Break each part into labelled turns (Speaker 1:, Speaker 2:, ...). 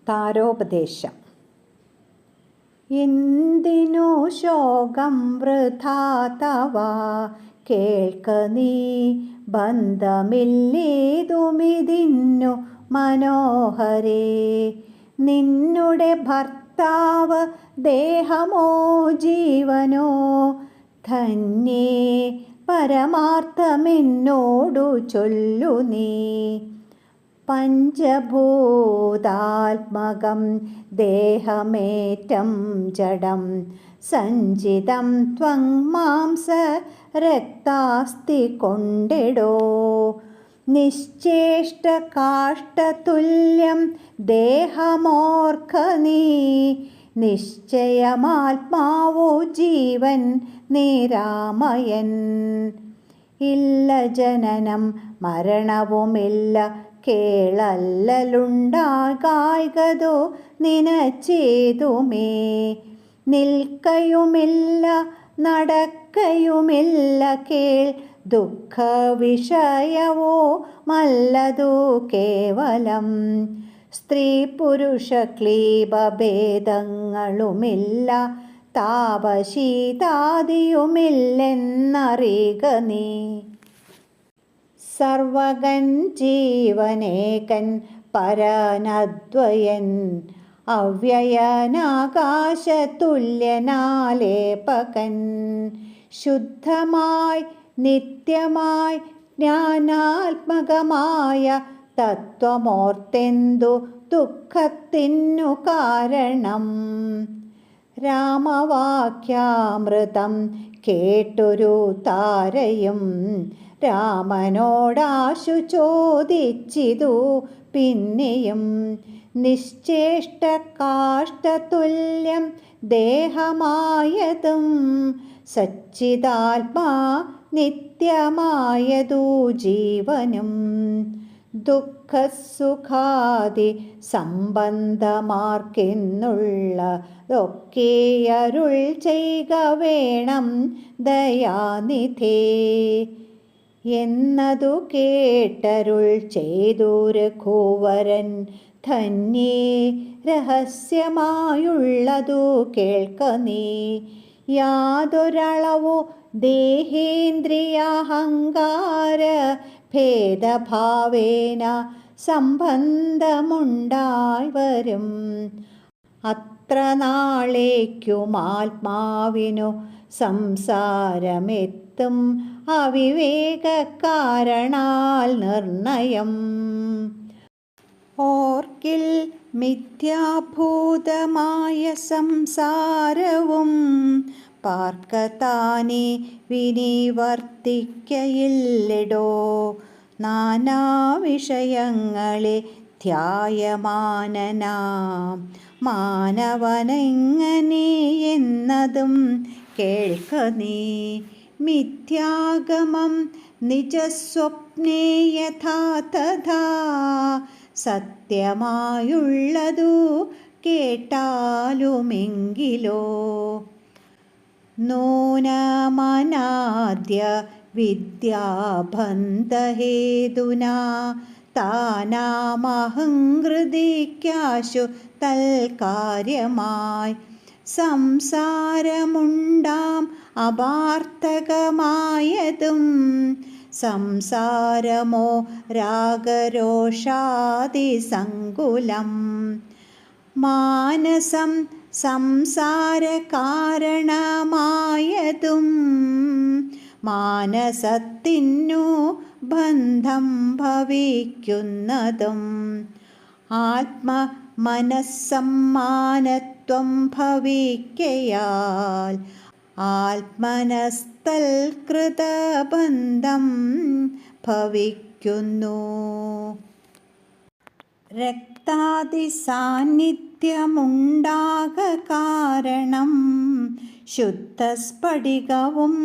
Speaker 1: താരോപദേശം. എന്തിനു ശോകം വൃഥാ തവ, കേൾക്ക നീ ബന്ധമില്ലേതുമിതിന്നു മനോഹരേ. നിന്നുടെ ഭർത്താവ് ദേഹമോ ജീവനോ, ധന്യേ പരമാർത്ഥമെന്നോടു ചൊല്ലു നീ. പഞ്ചഭൂതാത്മകം ദേഹമേറ്റം ജഡം, സഞ്ചിതം ത്വം മാംസ രക്താസ്തി കൊണ്ടെടോ. നിശ്ചേഷ്ട കാഷ്ടതുല്യം ദേഹമോർക്ക നീ, നിശ്ചയമാത്മാവോ ജീവൻ നിരാമയൻ. ഇല്ല ജനനം മരണവുമില്ല, കേളല്ലലുണ്ടാകായ്കതോ നിനച്ചേതുമേ. നിൽക്കയുമില്ല നടക്കയുമില്ല, കേൾ ദുഃഖ വിഷയവോ മല്ലതു കേവലം. സ്ത്രീ പുരുഷ ക്ലീബഭേദങ്ങളുമില്ല, താപശീതാദിയുമില്ലെന്നറിയുക നീ. സർവകൻ ജീവനേകൻ പരനദ്വയൻ, അവ്യയനാകാശതുല്യനാലേപകൻ. ശുദ്ധമായി നിത്യമായി ജ്ഞാനാത്മകമായ തത്വമോർത്തെന്തു ദുഃഖത്തിനു കാരണം. രാമവാക്യാമൃതം കേട്ടൊരു താരയും, രാമനോടാശു ചോദിച്ചിതു പിന്നെയും. നിശ്ചേഷ്ട കാഷ്ടതുല്യം ദേഹമായതും, സച്ചിദാത്മാ നിത്യമായതു ജീവനും. ദുഃഖസുഖാദി സംബന്ധമാർക്കെന്നുള്ളതൊക്കെ അരുൾ ചെയ്ക വേണം ദയാനിധേ. എന്നതു കേട്ടരുൾ ചെയ്തു രഘുവരൻ, ധന്യേ രഹസ്യമായുള്ളതു കേൾക്ക നീ. യാതൊരളവു ദേഹേന്ദ്രിയാഹങ്കാര ഭേദഭാവേന സംബന്ധമുണ്ടായി വരും. അത്ര നാളേക്കുമാത്മാവിനു സംസാരമെത്തും, അവിവേക കാരണാൽ നിർണയം. ഓർക്കിൽ മിഥ്യാഭൂതമായ സംസാരവും, പാർക്കതാനെ വിനിവർത്തിക്കയില്ലെടോ. നാനാവിഷയങ്ങളെ ധ്യായമാനനാം മാനവനെങ്ങനെ എന്നതും കേൾക്ക നീ. മിഥ്യാഗമം നിജസ്വപ്നേ യഥാ തഥാ, സത്യമായുള്ളതു കേട്ടാലുമെങ്കിലോ. നൂനമനാദ്യ വിദ്യാബന്ധഹേതുനാ, താനാമഹംകൃതിക്കാശു തൽക്കാര്യമായി. സംസാരമുണ്ടാം അപാർത്ഥകമായതും, സംസാരമോ രാഗരോഷാദിസങ്കുലം. മാനസം സംസാരകാരണമായതും, മാനസത്തിനു ബന്ധം ഭവിക്കുന്നതും. ആത്മമനസ്സമ്മാനത്വം ഭവിക്കയാൽ, ആത്മനസ്തൽകൃതബന്ധം ഭവിക്കുന്നു. രക്താദിസാന്നിധ്യമുണ്ടാക കാരണം, ശുദ്ധസ്ഫടികവും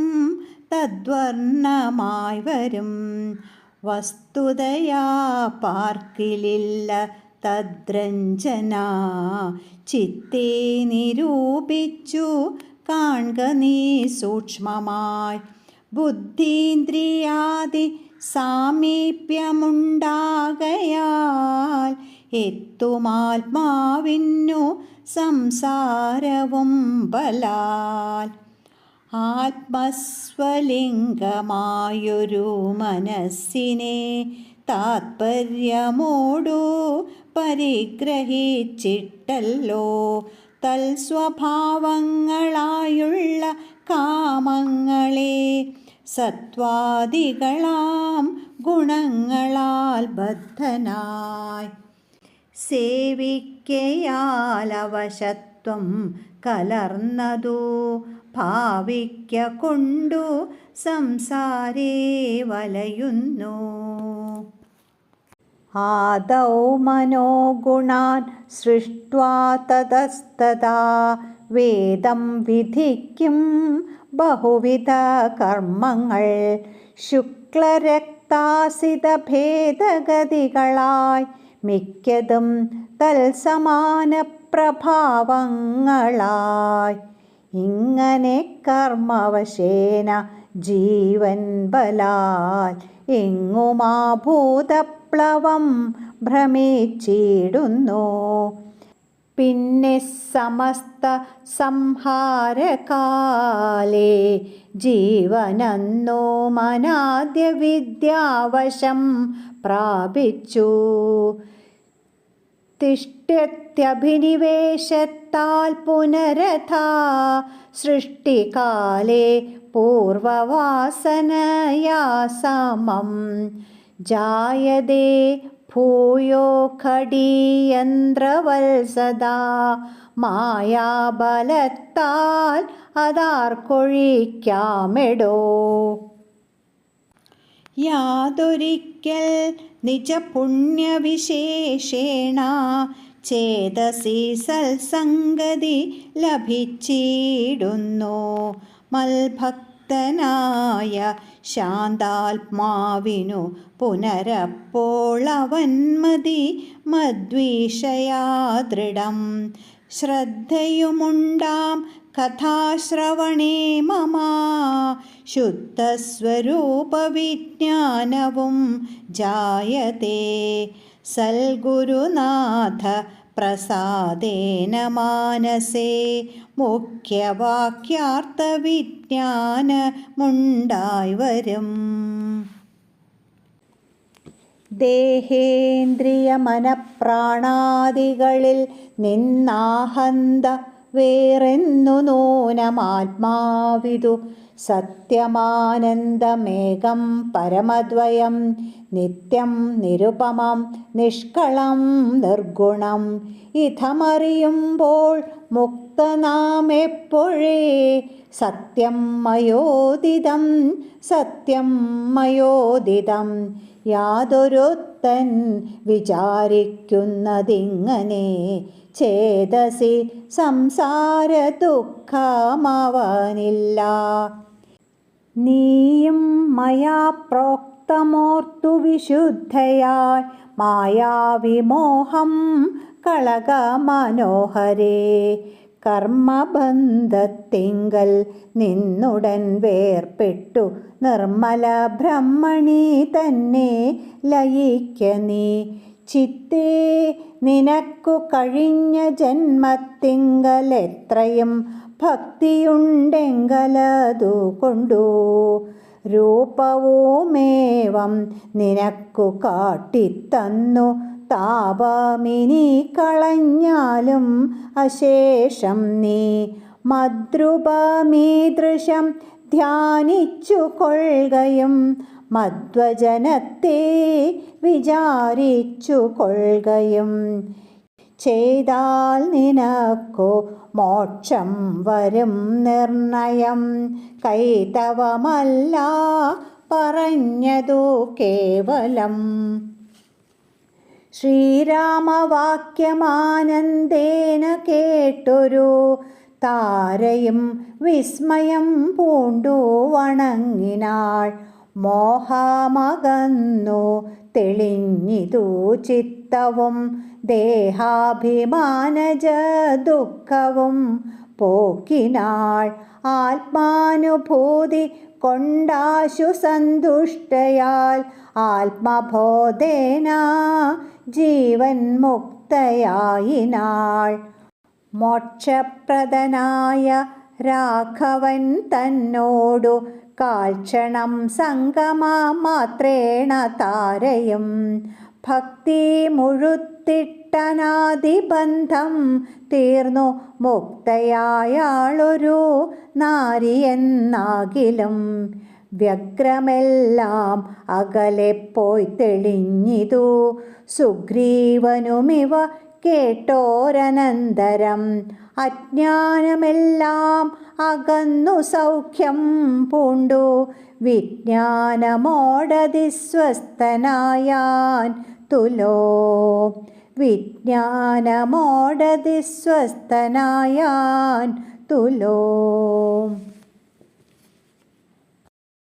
Speaker 1: തദ്വർണ്ണമായി വരും. വസ്തുതയാ പാർക്കിലില്ല തദ്രഞ്ജന, ചിത്തേ നിരൂപിച്ചു കാൺക നീ സൂക്ഷ്മമായി. ബുദ്ധീന്ദ്രിയാദി സാമീപ്യമുണ്ടാകയാൽ എത്തുമാത്മാവിന്നു സംസാരവും ബലാൽ. ആത്മസ്വലിംഗമായൊരു മനസ്സിനെ താത്പര്യമോടു പരിഗ്രഹിച്ചിട്ടല്ലോ തൽസ്വഭാവങ്ങളായുള്ള കാമങ്ങളെ സത്വാദികളാം ഗുണങ്ങളാൽ ബദ്ധനായി. സേവിക്കയാൽ അവശത്വം കലർന്നതു ഭാവിക്ക കൊണ്ടു സംസാരേ വലയുന്നു. ആദൗ മനോഗുണാൻ സൃഷ്ട്വാ തതസ്തഥാ വേദം വിധിക്കും ബഹുവിധ കർമ്മങ്ങൾ ശുക്ലരക്താസിത ഭേദഗതികളായി മിക്കതും തൽസമാന പ്രഭാവങ്ങളായി. ഇങ്ങനെ കർമ്മവശേന ജീവൻ ബലാൽ എങ്ങുമാ ഭൂതപ്ലവം ഭ്രമിച്ചിടുന്നു. പിന്നെ സമസ്ത സംഹാരകാലേ ജീവനന്നു മനാദ്യ വിദ്യാവശം പ്രാപിച്ചു. തിഷ്ഠ്യത്യഭിനിവേശത്താൽ പുനരഥാ സൃഷ്ടികാലേ പൂർവവാസനയാ സമം ജായതേ ഭൂയോ ഖടീയന്ത്രവത്സദാ മായാബലത്താൽ അതാർക്കൊഴിക്കാമെടോ. യാതൊരിക്കൽ നിജപുണ്യവിശേഷേണ ചേതസി സൽസംഗതി ലഭിച്ചിടുന്നു. മൽഭക്തനായ ശാന്താത്മാവിനു പുനരപ്പോളവന്മതി മദ്വിഷയാ ദൃഢം. ശ്രദ്ധയുമുണ്ടാം കഥാശ്രവണേ മമ ശുദ്ധസ്വരൂപവിജ്ഞാനവും ജായതേ. സൽഗുരുനാഥ പ്രസാദേന മാനസേ മുഖ്യവാക്യാർത്ഥവിജ്ഞാനമുണ്ടായി വരും. ദേഹേന്ദ്രിയ മനഃപ്രാണാദികളിൽ നിന്നാഹന്ത വേറെന്നു നൂനമാത്മാവിതു സത്യമാനന്ദമേകം പരമദ്വയം നിത്യം നിരുപമം നിഷ്കളം നിർഗുണം. ഇതമറിയുമ്പോൾ മുക്തനാം എപ്പോഴേ സത്യം മയോദിതം സത്യം മയോദിതം. യാതൊരുത്തൻ വിചാരിക്കുന്നതിങ്ങനെ ചേതസി സംസാര ദുഃഖമവനില്ല. നീയും മയാ പ്രോക്തമോർത്തു വിശുദ്ധയായി മായാവിമോഹം കളക മനോഹരേ. കർമ്മബന്ധത്തിങ്കൽ നിന്നുടൻ വേർപെട്ടു നിർമ്മല ബ്രഹ്മണി തന്നെ ലയിക്ക നീ. ചിത്തേ നിനക്കു കഴിഞ്ഞ ജന്മത്തിങ്കൽ എത്രയും ഭക്തിയുണ്ടെങ്കലതു കൊണ്ടു രൂപവുമേവം നിനക്കു കാട്ടിത്തന്നു. താപമിനി കളഞ്ഞാലും അശേഷം നീ മദ്രൂപമീദൃശം ധ്യാനിച്ചു കൊള്ളുകയും മധ്വജനത്തെ വിചാരിച്ചു കൊള്ളുകയും ചെയ്താൽ നിനക്കു മോക്ഷം വരും നിർണയം. കൈതവമല്ല പറഞ്ഞതു കേവലം. ശ്രീരാമവാക്യമാനന്ദേന കേട്ടൊരു താരയും വിസ്മയം പൂണ്ടു വണങ്ങിനാൾ. മോഹമകന്നു തെളിഞ്ഞിതു ചിത്തവും ദേഹാഭിമാനജ ദുഃഖവും പോക്കിനാൾ. ആത്മാനുഭൂതി കൊണ്ടാശു സന്തുഷ്ടയാൽ ആത്മബോധേന ജീവൻ മുക്തയായിനാൾ. മോക്ഷപ്രദനായ രാഘവൻ തന്നോടു കാൽക്ഷണം സംഗമമാത്രേണ താരയും ഭക്തി മുഴുത്തിട്ടനാദിബന്ധം തീർന്നു മുക്തയായാളൊരു നാരിയെന്നാകിലും വ്യഗ്രമെല്ലാം അകലെ പോയി തെളിഞ്ഞിതു. സുഗ്രീവനുമിവ കേട്ടോരനന്തരം അജ്ഞാനമെല്ലാം അകന്നു സൗഖ്യം പൂണ്ടു വിജ്ഞാനമോടതിസ്വസ്ഥനായാൻ തുലോ. വിജ്ഞാനമോടതിസ്വസ്ഥനായാൻ തുലോ.